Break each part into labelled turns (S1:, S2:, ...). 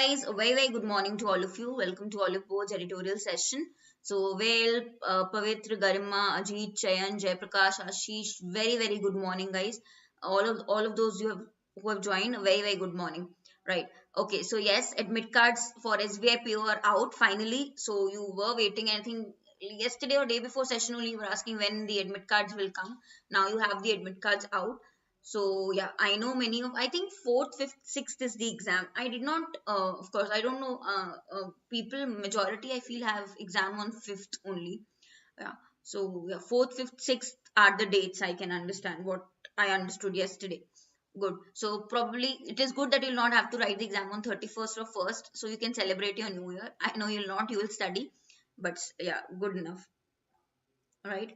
S1: guys, a very good morning to all of you. Welcome to Oliveboard's editorial session. So Pavitra, Garima, Ajit, Chayan, Jaiprakash, Ashish, very good morning, guys. All of those who have joined, a very good morning. Right. Okay. So yes, admit cards for SBI PO are out finally. So you were waiting. I think yesterday or day before session only you were asking when the admit cards will come. Now you have the admit cards out. So yeah, I know many of, I think fourth, fifth, sixth is the exam. I did not, of course, I don't know, people, majority I feel have exam on fifth only. Yeah. So yeah, fourth, fifth, sixth are the dates. I can understand what I understood yesterday. Good. So probably it is good that you'll not have to write the exam on 31st or 1st. So you can celebrate your new year. I know you'll not, you will study, but yeah, good enough. Right.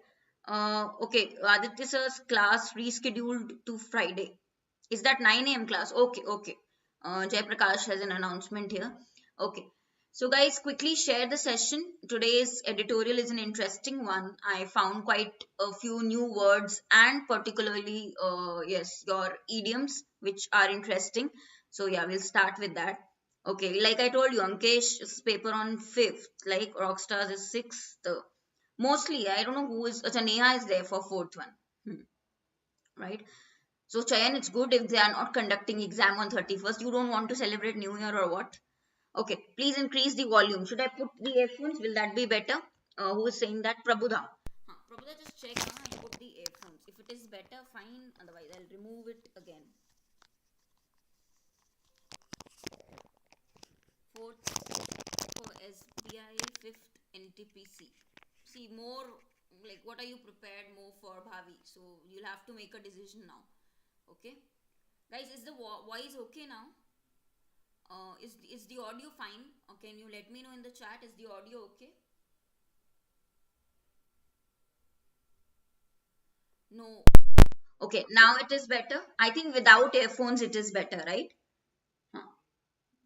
S1: Okay, Aditya Sir's class rescheduled to Friday. Is that 9 a.m. class? Okay. Jai Prakash has an announcement here. Okay. So guys, quickly share the session. Today's editorial is an interesting one. I found quite a few new words and particularly, yes, your idioms, which are interesting. So yeah, we'll start with that. Okay, like I told you, Ankesh's paper on 5th, like Rockstars is 6th. Mostly, I don't know who is, Neha is there for 4th one. Right? So Chayan, it's good if they are not conducting exam on 31st. You don't want to celebrate New Year or what? Okay, please increase the volume. Should I put the earphones? Will that be better? Who is saying that? Prabhuda. Prabhuda, just check. I put the earphones. If it is better, fine. Otherwise, I'll remove it again. Fourth for SBI, fifth NTPC. See, more like what are you prepared more for Bhavi? So you'll have to make a decision now. Okay, guys, is the voice okay now? Is the audio fine? Can you let me know in the chat? Is the audio okay? No. Okay, now it is better. I think without earphones it is better, right? Huh.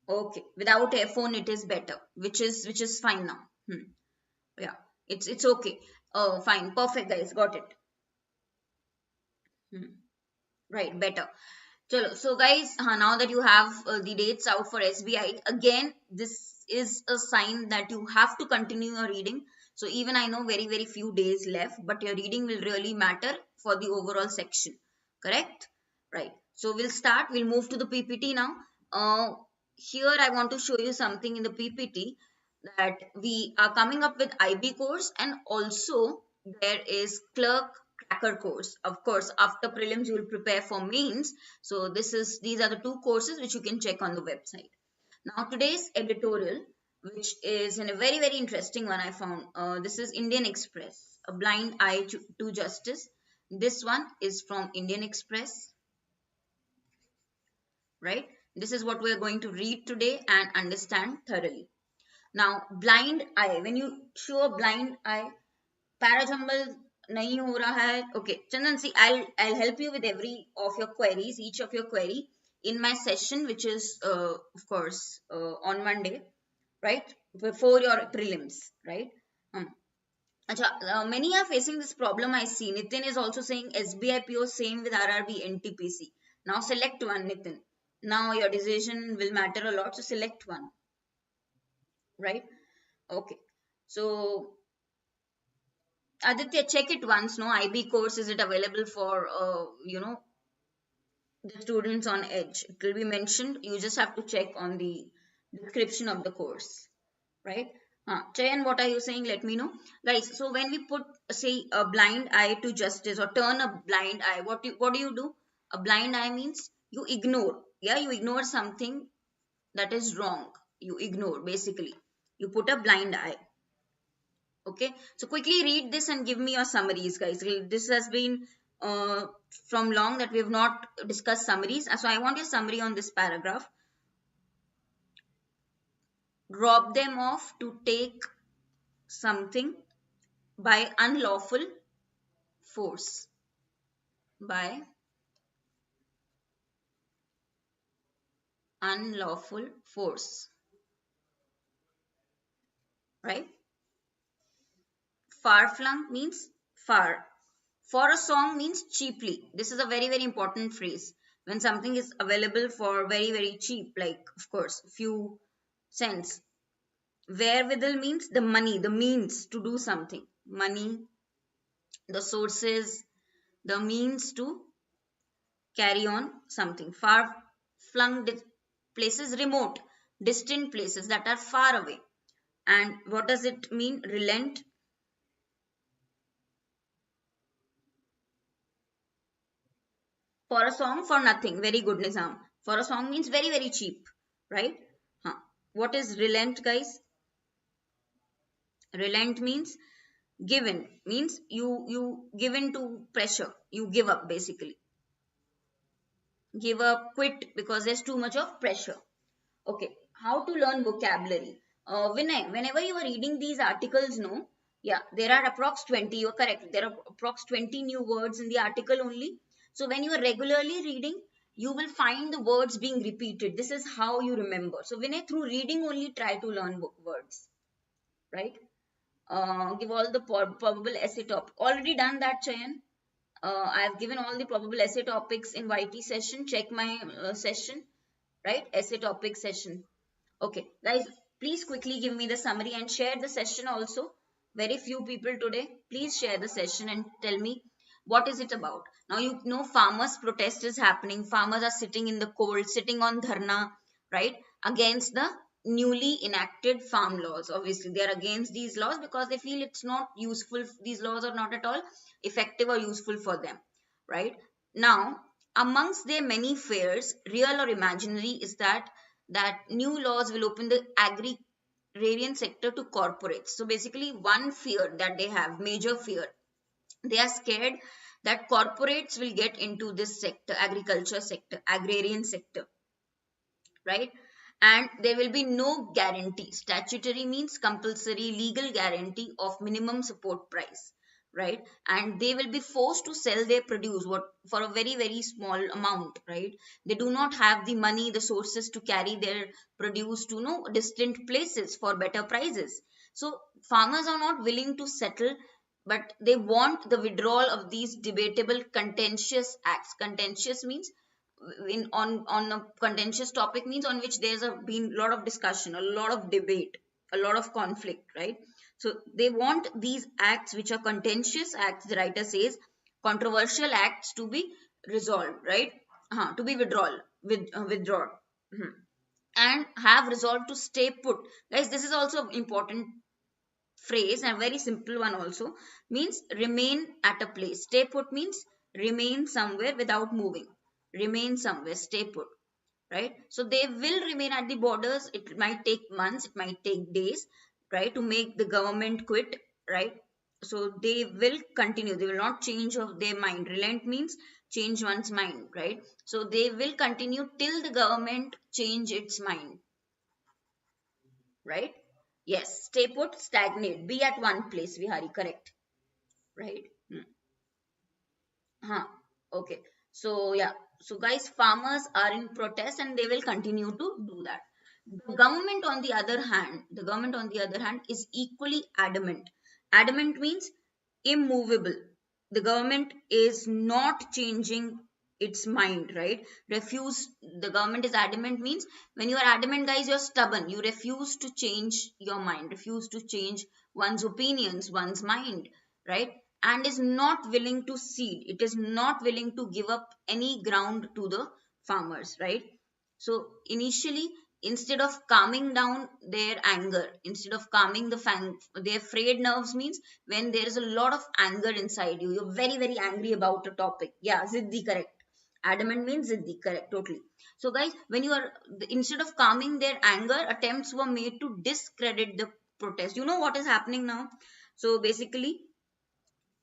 S1: Okay, without earphone it is better, which is fine now. Yeah, it's okay. Oh, fine, perfect, guys, got it. Right, better. Chalo. So guys, now that you have the dates out for SBI, again, this is a sign that you have to continue your reading. So even I know very few days left, but your reading will really matter for the overall section. Correct? Right. So we'll start. We'll move to the PPT now. Here I want to show you something in the PPT that we are coming up with IB course, and also there is clerk cracker course. Of course, after prelims you will prepare for mains. So these are the two courses which you can check on the website. Now today's editorial, which is in a very interesting one I found. This is Indian Express, a blind eye to justice. This one is from Indian Express, right? This is what we are going to read today and understand thoroughly. Now, blind eye, when you show a blind eye, parajumble nahi ho raha hai. Okay, Chandan, see, I'll help you with every of your queries, each of your query in my session, which is of course on Monday, right? Before your prelims, right? Many are facing this problem. I see Nitin is also saying SBI PO, same with RRB NTPC. Now select one, Nitin. Now your decision will matter a lot, so select one, right? Okay, so Aditya, check it once. No, IB course, is it available for the students on Edge? It will be mentioned. You just have to check on the description of the course, right? Chayan, what are you saying? Let me know, guys. So when we put, say, a blind eye to justice or turn a blind eye, what do you do? A blind eye means you ignore. Yeah, you ignore something that is wrong. You ignore, basically. You put a blind eye. Okay, so quickly read this and give me your summaries, guys. This has been from long that we have not discussed summaries. So I want your summary on this paragraph. Rob them off to take something by unlawful force. By unlawful force. Right? Far flung means far. For a song means cheaply. This is a very important phrase. When something is available for very cheap, like of course few sense. Wherewithal means the money, the means to do something. Money, the sources, the means to carry on something. Far flung places, remote, distant places that are far away. And what does it mean? Relent. For a song, for nothing. Very good, Nizam. For a song means very, very cheap, right? Huh. What is relent, guys? Relent means given, means you give in to pressure. You give up, basically. Give up, quit, because there's too much of pressure. Okay, how to learn vocabulary? Vinay, whenever you are reading these articles, no, yeah, there are approx 20, you're correct. There are approx 20 new words in the article only. So when you are regularly reading, you will find the words being repeated. This is how you remember. So Vinay, through reading only try to learn words, right? Give all the probable essay top. Already done that, Chayan. I've given all the probable essay topics in YT session. Check my session, right? Essay topic session. Okay, guys, please quickly give me the summary and share the session also. Very few people today. Please share the session and tell me what is it about. Now you know farmers protest is happening. Farmers are sitting in the cold, sitting on dharna, right? Against the newly enacted farm laws. Obviously, they are against these laws because they feel it's not useful. These laws are not at all effective or useful for them, right? Now, amongst their many fears, real or imaginary, is that new laws will open the agrarian sector to corporates. So basically, one fear that they have, major fear, they are scared that corporates will get into this sector, agriculture sector, agrarian sector, right? And there will be no guarantee. Statutory means compulsory legal guarantee of minimum support price, right? And they will be forced to sell their produce what for a very, very small amount, right? They do not have the money, the sources to carry their produce to no distant places for better prices. So farmers are not willing to settle, but they want the withdrawal of these debatable contentious acts. Contentious means on a contentious topic, means on which there's been a lot of discussion, a lot of debate, a lot of conflict, right? So they want these acts which are contentious acts, the writer says, controversial acts to be resolved, right? To be withdrawn. Mhm. And have resolved to stay put. Guys, this is also important phrase and very simple one also. Means remain at a place. Stay put means remain somewhere without moving. Remain somewhere, stay put, right? So they will remain at the borders. It might take months, it might take days, right, to make the government quit, right? So they will continue, they will not change of their mind. Relent means change one's mind, right? So they will continue till the government change its mind, right? Yes, stay put, stagnate, be at one place, Vihari, correct, right? Huh. Okay. So yeah. So guys, farmers are in protest and they will continue to do that. The government on the other hand is equally adamant. Adamant means immovable. The government is not changing its mind, right? Refuse. The government is adamant means when you are adamant, guys, you're stubborn. You refuse to change your mind, refuse to change one's opinions, one's mind, right? And is not willing to cede. It is not willing to give up any ground to the farmers, right? So initially, instead of calming down their anger, instead of calming their frayed nerves, means when there is a lot of anger inside you, you're very, very angry about a topic. Yeah, Ziddi, correct. Adamant means Ziddi, correct, totally. So guys, when you are, instead of calming their anger, attempts were made to discredit the protest. You know what is happening now? So basically,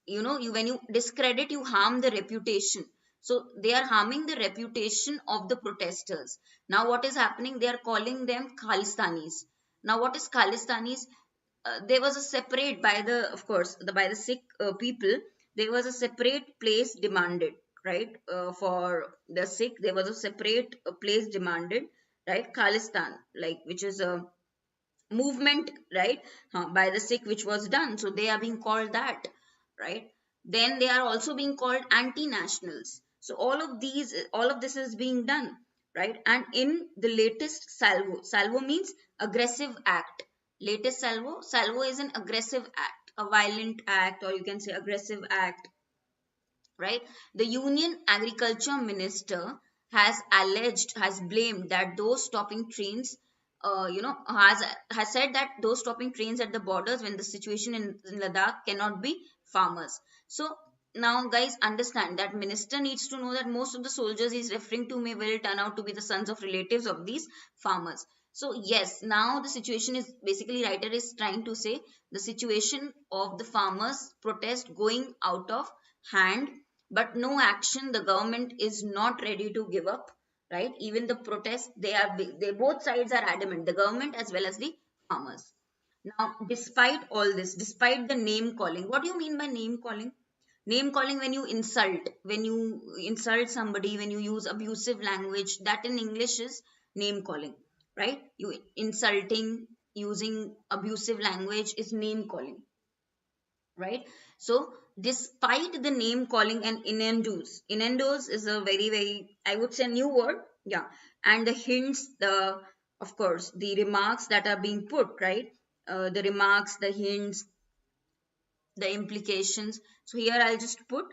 S1: you when you discredit, you harm the reputation. So they are harming the reputation of the protesters. Now what is happening, they are calling them khalistanis. Now what is khalistanis? There was a separate, by the, of course, by the Sikh people, there was a separate place demanded, right? For the Sikh, there was a separate place demanded, right? Khalistan, like, which is a movement, right? By the Sikh, which was done, so they are being called that, right? Then they are also being called anti-nationals. So all of this is being done, right? And in the latest salvo means aggressive act. Latest salvo is an aggressive act, a violent act, or you can say aggressive act, right? The Union Agriculture Minister has blamed that those stopping trains, has said that those stopping trains at the borders when the situation in Ladakh cannot be farmers. So now, guys, understand that minister needs to know that most of the soldiers he's referring to may well turn out to be the sons of relatives of these farmers. So yes, now the situation is basically, writer is trying to say the situation of the farmers protest going out of hand, but no action. The government is not ready to give up, right? Even the protest, they both sides are adamant, the government as well as the farmers. Now, despite all this, despite the name calling, what do you mean by name calling? Name calling, when you insult somebody, when you use abusive language, that in English is name calling, right? You insulting, using abusive language is name calling, right? So despite the name calling and innuendos is a very, very, I would say, new word. Yeah. And the hints, of course, the remarks that are being put, right? The remarks, the hints, the implications. So here I'll just put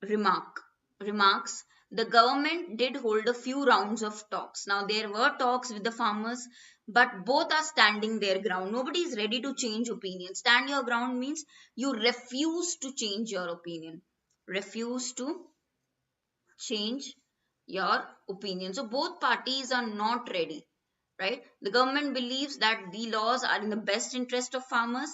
S1: remarks. The government did hold a few rounds of talks. Now there were talks with the farmers, but both are standing their ground. Nobody is ready to change opinion. Stand your ground means you refuse to change your opinion, refuse to change your opinion. So both parties are not ready, right? The government believes that the laws are in the best interest of farmers,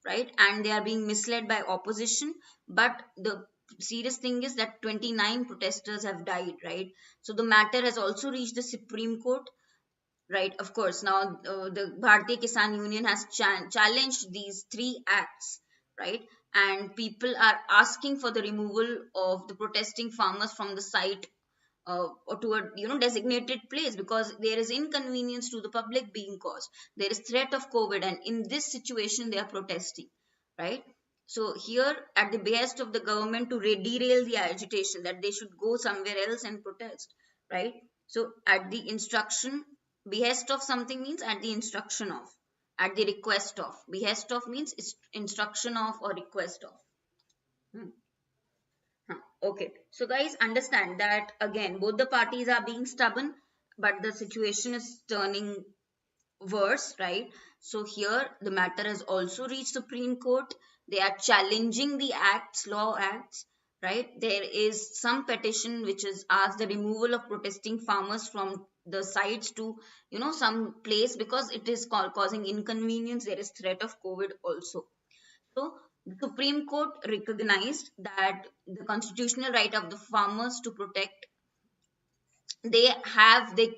S1: right? And they are being misled by opposition. But the serious thing is that 29 protesters have died, right? So the matter has also reached the Supreme Court, right? Of course, now the Bharatiya Kisan Union has challenged these three acts, right? And people are asking for the removal of the protesting farmers from the site, or to a designated place, because there is inconvenience to the public being caused. There is threat of COVID, and in this situation they are protesting, right? So here, at the behest of the government to derail the agitation, that they should go somewhere else and protest, right? So at the instruction, behest of something means at the instruction of, at the request of. Behest of means instruction of or request of. Hmm. Okay, so guys, understand that again, both the parties are being stubborn, but the situation is turning worse, right? So here the matter has also reached Supreme Court. They are challenging the law acts, right? There is some petition which has asked the removal of protesting farmers from the sites to some place, because it is causing inconvenience. There is threat of COVID also. So the Supreme Court recognized that the constitutional right of the farmers to protect, they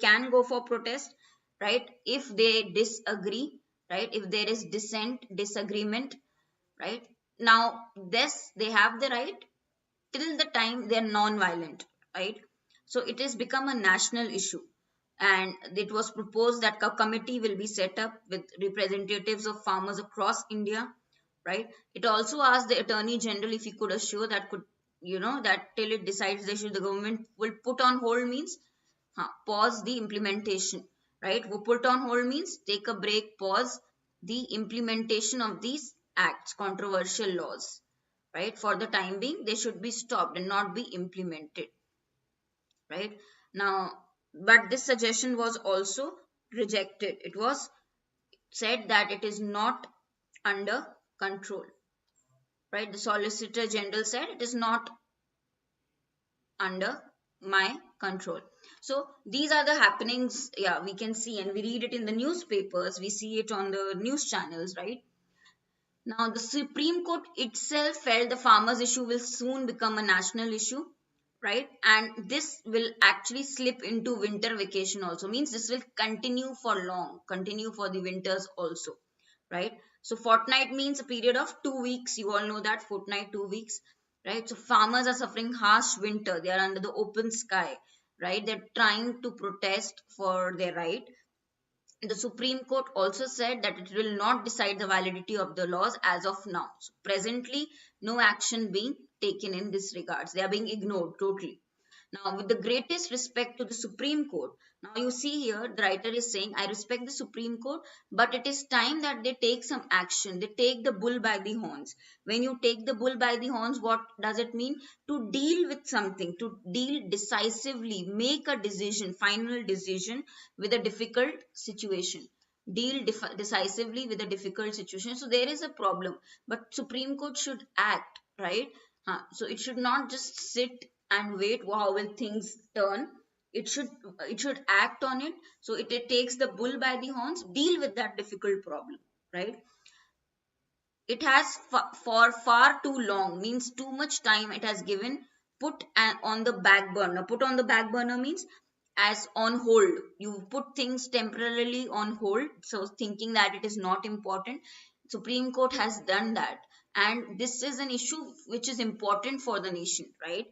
S1: can go for protest, right? If they disagree, right? If there is disagreement, right? Now this, they have the right till the time they are non-violent, right? So it has become a national issue, and it was proposed that a committee will be set up with representatives of farmers across India, right? It also asked the Attorney General if he could assure that that till it decides the issue, the government will put on hold means pause the implementation, right? Put on hold means take a break, pause the implementation of these acts, controversial laws, right? For the time being, they should be stopped and not be implemented, right? Now, but this suggestion was also rejected. It was said that it is not under control, right? The Solicitor General said it is not under my control. So these are the happenings, yeah, we can see, and we read it in the newspapers, we see it on the news channels, right? Now the Supreme Court itself felt the farmers issue will soon become a national issue, right? And this will actually slip into winter vacation also, means this will continue for long, continue for the winters also, right? So fortnight means a period of 2 weeks. You all know that, fortnight, 2 weeks, right? So farmers are suffering harsh winter. They are under the open sky, right? They're trying to protest for their right. The Supreme Court also said that it will not decide the validity of the laws as of now. So presently, no action being taken in this regards. They are being ignored totally. Now, with the greatest respect to the Supreme Court, Now you see here, the writer is saying, I respect the Supreme Court, but it is time that they take some action. They take the bull by the horns. When you take the bull by the horns, what does it mean? To deal with something, to deal decisively, make a decision, final decision with a difficult situation. Deal decisively with a difficult situation. So there is a problem, but Supreme Court should act, right? So it should not just sit and wait. How will things turn? it should it should act on it. So it takes the bull by the horns, deal with that difficult problem, right? It has for far too long, means too much time it has given, on the back burner. Put on the back burner means as on hold. You put things temporarily on hold, so thinking that it is not important. Supreme Court has done that, and this is an issue which is important for the nation, right?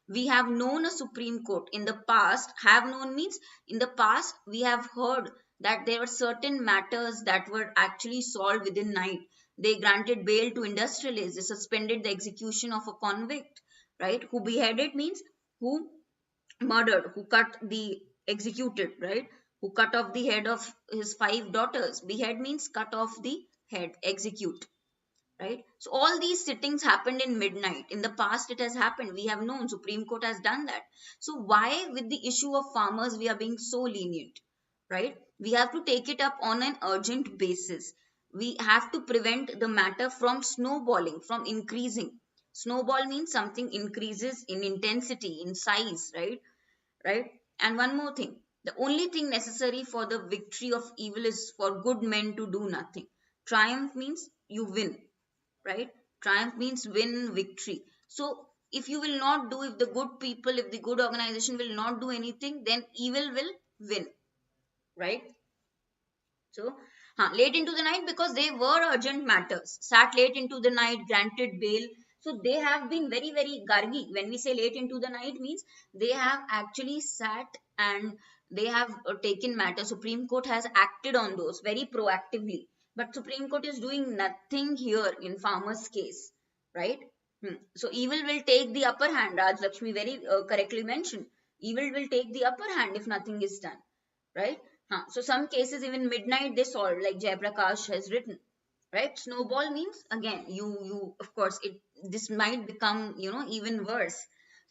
S1: We have known a Supreme Court in the past. Have known means in the past we have heard that there were certain matters that were actually solved within night. They granted bail to industrialists. They suspended the execution of a convict, right? Who beheaded means who murdered, who cut the executed, right? Who cut off the head of his 5 daughters. Behead means cut off the head, execute, right? So all these sittings happened in midnight. In the past it has happened, we have known, Supreme Court has done that. So why with the issue of farmers we are being so lenient, right? We have to take it up on an urgent basis. We have to prevent the matter from snowballing, from increasing. Snowball means something increases in intensity, in size, right? And one more thing, the only thing necessary for the victory of evil is for good men to do nothing. Triumph means you win, right? Triumph means win, victory. So if you will not do, if the good people, if the good organization will not do anything, then evil will win, right? So late into the night, because they were urgent matters, sat late into the night, granted bail. So they have been very, very gargi. When we say late into the night means they have actually sat and they have taken matters. Supreme Court has acted on those very proactively. But Supreme Court is doing nothing here in farmers' case, right? So evil will take the upper hand. Raj Lakshmi very correctly mentioned. Evil will take the upper hand if nothing is done, right? So some cases even midnight they solve, like Jayaprakash has written, right? Snowball means again you of course it this might become even worse.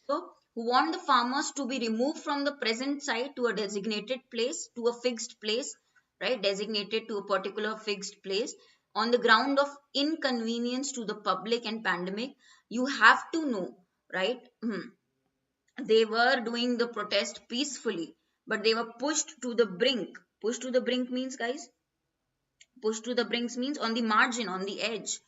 S1: So who want the farmers to be removed from the present site to a designated place, to a fixed place, right? Designated to a particular fixed place on the ground of inconvenience to the public and pandemic. You have to know, right? They were doing the protest peacefully, but they were pushed to the brink. Pushed to the brink means, guys, pushed to the brink means on the margin, on the edge,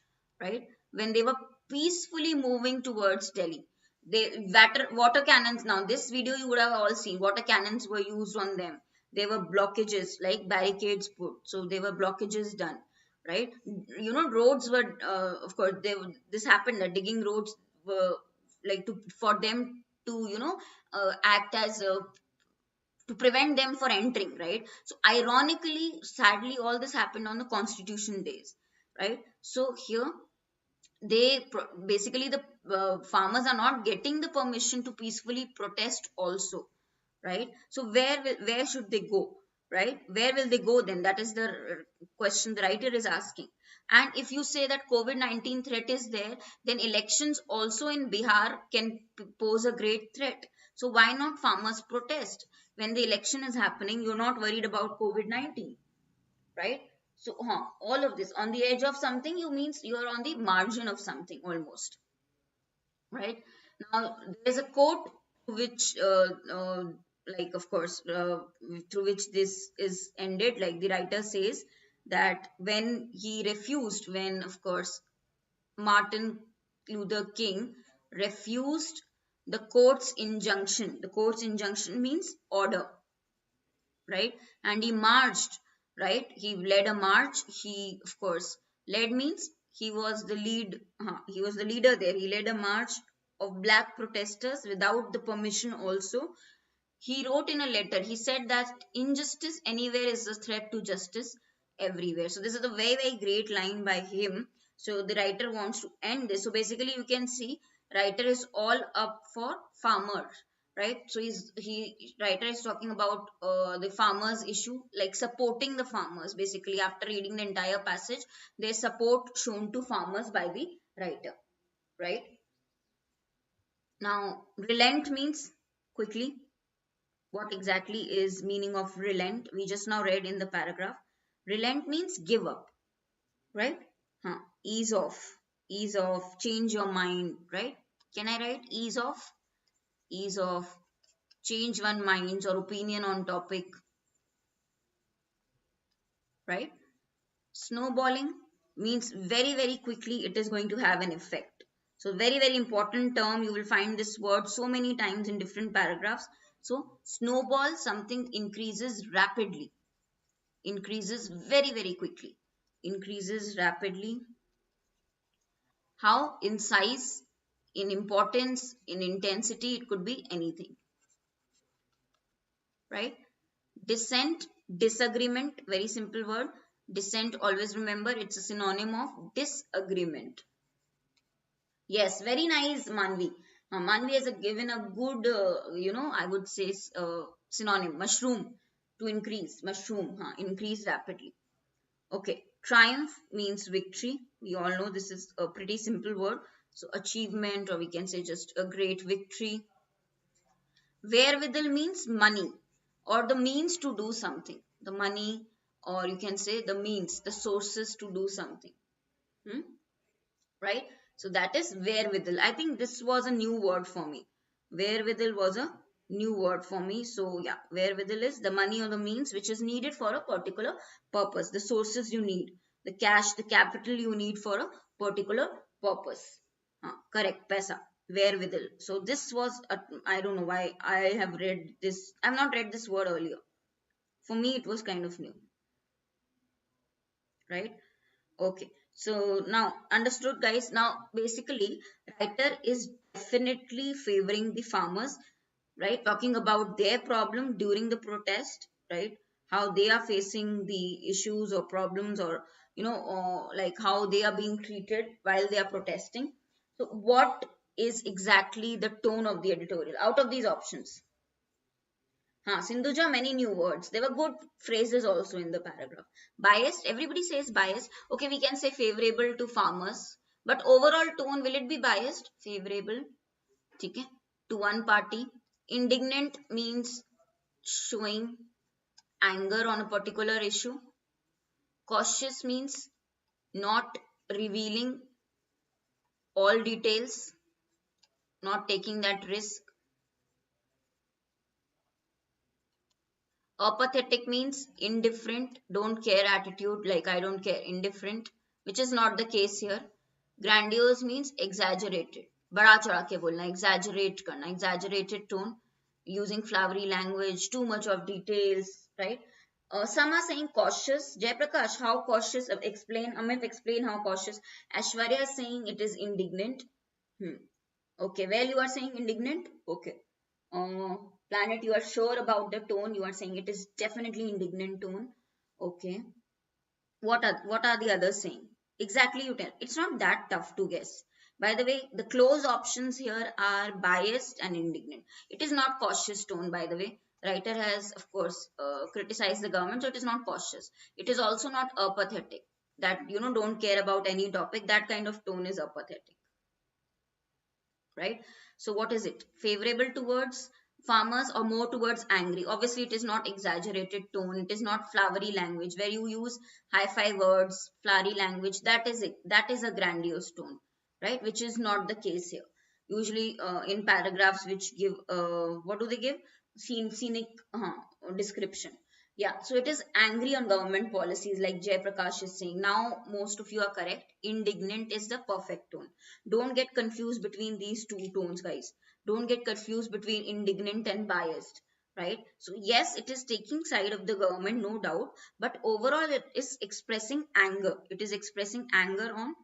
S1: right? When they were peacefully moving towards Delhi, they water cannons. Now this video you would have all seen, water cannons were used on them. There were blockages, like barricades put, so there were blockages done, right? Roads were of course this happened, that digging roads were like for them to act as to prevent them for entering, right? So ironically, sadly, all this happened on the Constitution days, right? So here basically the farmers are not getting the permission to peacefully protest also, right? So where should they go, right? Where will they go then? That is the question the writer is asking. And if you say that COVID-19 threat is there, then elections also in Bihar can pose a great threat. So why not farmers protest? When the election is happening, you're not worried about COVID-19, right? So all of this on the edge of something, you means you're on the margin of something almost, right? Now there's a quote which like of course through which this is ended. Like the writer says that when of course Martin Luther King refused the court's injunction means order, right? And he marched, right? He led a march. He of course led means he was the he was the leader there. He led a march of black protesters without the permission also. He wrote in a letter, he said that injustice anywhere is a threat to justice everywhere. So this is a very, very great line by him. So the writer wants to end this. So basically you can see writer is all up for farmers, right? So writer is talking about the farmers issue, like supporting the farmers. Basically, after reading the entire passage, there's support shown to farmers by the writer, right? Now, relent means quickly. What exactly is meaning of relent? We just now read in the paragraph. Relent means give up, right? Ease off, ease off, change your mind, right? Can I write ease off? Ease off, change one mind's or opinion on topic, right? Snowballing means very, very quickly it is going to have an effect. So very, very important term. You will find this word so many times in different paragraphs. So snowball, something increases rapidly, increases very, very quickly, increases rapidly. How? In size, in importance, in intensity, it could be anything, right? Dissent, disagreement, very simple word. Dissent, always remember, it's a synonym of disagreement. Yes, very nice, Manvi. Manvi has given a good, I would say synonym, mushroom, to increase, mushroom, increase rapidly. Okay, triumph means victory. We all know this is a pretty simple word. So achievement, or we can say just a great victory. Wherewithal means money or the means to do something. The money, or you can say the means, the sources to do something. Hmm? Right? So that is wherewithal. I think this was a new word for me. Wherewithal was a new word for me. So yeah, wherewithal is the money or the means which is needed for a particular purpose. The sources you need, the cash, the capital you need for a particular purpose. Correct, paisa. Wherewithal. So this was, I don't know why I have read this. I've not read this word earlier. For me, it was kind of new, right? Okay, so now understood, guys. Now, basically, writer is definitely favoring the farmers, right? Talking about their problem during the protest, right? How they are facing the issues or problems, or or like how they are being treated while they are protesting. So, what is exactly the tone of the editorial out of these options? Sindhuja, many new words. There were good phrases also in the paragraph. Biased, everybody says biased. Okay, we can say favorable to farmers. But overall tone, will it be biased? Favorable, okay, to one party. Indignant means showing anger on a particular issue. Cautious means not revealing all details, not taking that risk. Apathetic means indifferent, don't care attitude, like I don't care, indifferent, which is not the case here. Grandiose means exaggerated, बड़ा चढ़ा के बोलना, exaggerate करना, exaggerated tone, using flowery language, too much of details, right? Some are saying cautious. Jayaprakash, how cautious? Explain. Amit, explain how cautious. Ashwarya is saying it is indignant. Okay, well, you are saying indignant. Okay. Uh, Planet, you are sure about the tone. You are saying it is definitely indignant tone. Okay. What are the others saying? Exactly, you tell. It's not that tough to guess. By the way, the close options here are biased and indignant. It is not cautious tone, by the way. Writer has, of course, criticized the government, so it is not cautious. It is also not apathetic. That don't care about any topic. That kind of tone is apathetic, right? So what is it? Favorable towards farmers or more towards angry? Obviously, it is not exaggerated tone. It is not flowery language where you use hi-fi words, flowery language. That is it. That is a grandiose tone, right? Which is not the case here. Usually in paragraphs which give, what do they give? Scenic description. Yeah, so it is angry on government policies, like Jay Prakash is saying. Now, most of you are correct. Indignant is the perfect tone. Don't get confused between these two tones, guys. Don't get confused between indignant and biased, right? So, yes, it is taking side of the government, no doubt. But overall, it is expressing anger. It is expressing anger on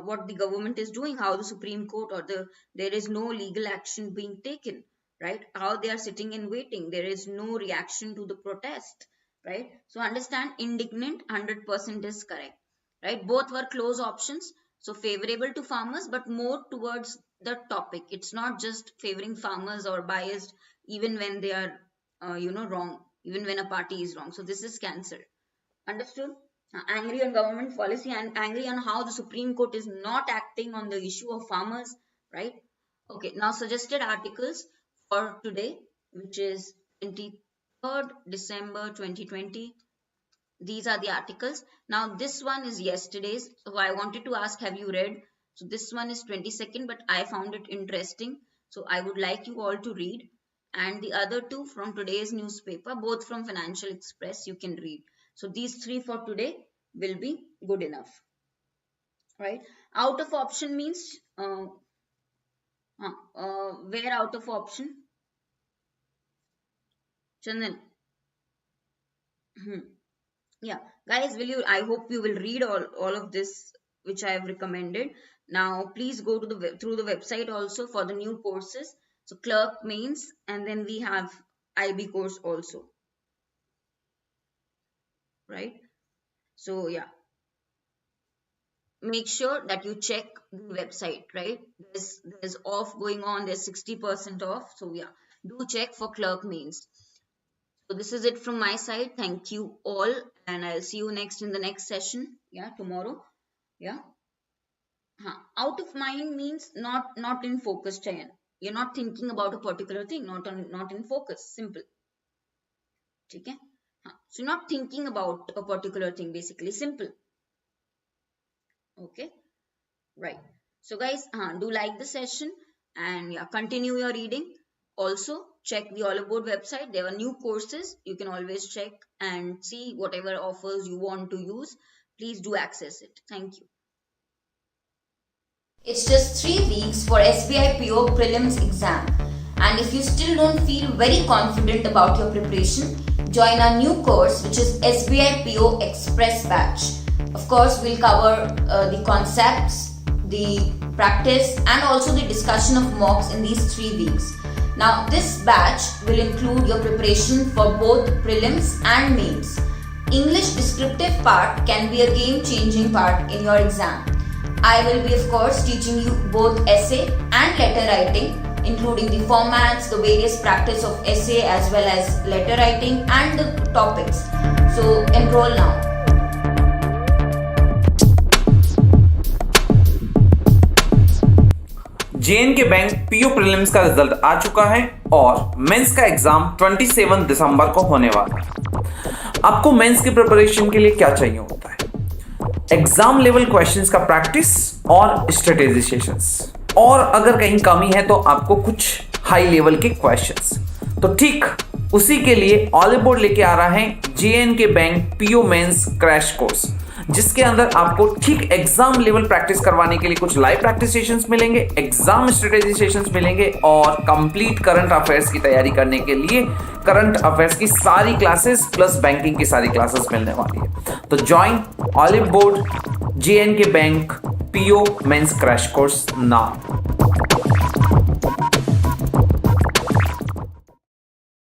S1: what the government is doing, how the Supreme Court or there is no legal action being taken, right? How they are sitting and waiting. There is no reaction to the protest, right? So understand, indignant 100% is correct, right? Both were close options. So favorable to farmers, but more towards the topic. It's not just favoring farmers or biased even when they are wrong, even when a party is wrong. So this is cancelled. Understood? Angry on government policy and angry on how the Supreme Court is not acting on the issue of farmers, right? Okay, now suggested articles for today, which is 23rd December 2020. These are the articles. Now this one is yesterday's, so I wanted to ask, have you read? So this one is 22nd, but I found it interesting, so I would like you all to read. And the other two from today's newspaper, both from Financial Express, you can read. So these three for today will be good enough, right? Out of option means where out of option? Chandan. Yeah, guys, I hope you will read all of this which I have recommended. Now please go to through the website also for the new courses. So clerk mains, and then we have IB course also, right? So yeah, make sure that you check the website, right? There's off going on, there's 60% off. So yeah, do check for clerk mains. So this is it from my side. Thank you all, and I'll see you next in the next session. Yeah, tomorrow. Yeah. Out of mind means not in focus, Chayan. You're not thinking about a particular thing, not in focus. Simple. Okay. So not thinking about a particular thing, basically. Simple. Okay. Right. So guys, do like the session, and yeah, continue your reading. Also check the Oliveboard website. There are new courses. You can always check and see whatever offers you want to use. Please do access it. Thank you.
S2: It's just 3 weeks for SBI PO prelims exam, and if you still don't feel very confident about your preparation, join our new course, which is SBI PO Express batch. Of course, we'll cover the concepts, the practice, and also the discussion of mocks in these 3 weeks. Now, this batch will include your preparation for both prelims and mains. English descriptive part can be a game-changing part in your exam. I will be, of course, teaching you both essay and letter writing, including the formats, the various practice of essay as well as letter writing, and the topics. So, enroll now.
S3: JNK bank PU prelims का result आ चुका है और mains का exam 27 दिसंबर को होने वाला है। आपको मेंस की प्रिपरेशन के लिए क्या चाहिए होता है? एग्जाम लेवल क्वेश्चंस का प्रैक्टिस और स्ट्रेटेजी सेशंस, और अगर कहीं कमी है तो आपको कुछ हाई लेवल के क्वेश्चंस। तो ठीक उसी के लिए ऑलिवबोर्ड लेके आ रहा है JNK bank PU mains crash course, जिसके अंदर आपको ठीक एग्जाम लेवल प्रैक्टिस करवाने के लिए कुछ लाइव प्रैक्टिस सेशंस मिलेंगे, एग्जाम स्ट्रेटेजी सेशंस मिलेंगे, और कंप्लीट करंट अफेयर्स की तैयारी करने के लिए करंट अफेयर्स की सारी क्लासेस प्लस बैंकिंग की सारी क्लासेस मिलने वाली है। तो join Oliveboard JNK bank PO mains crash course now.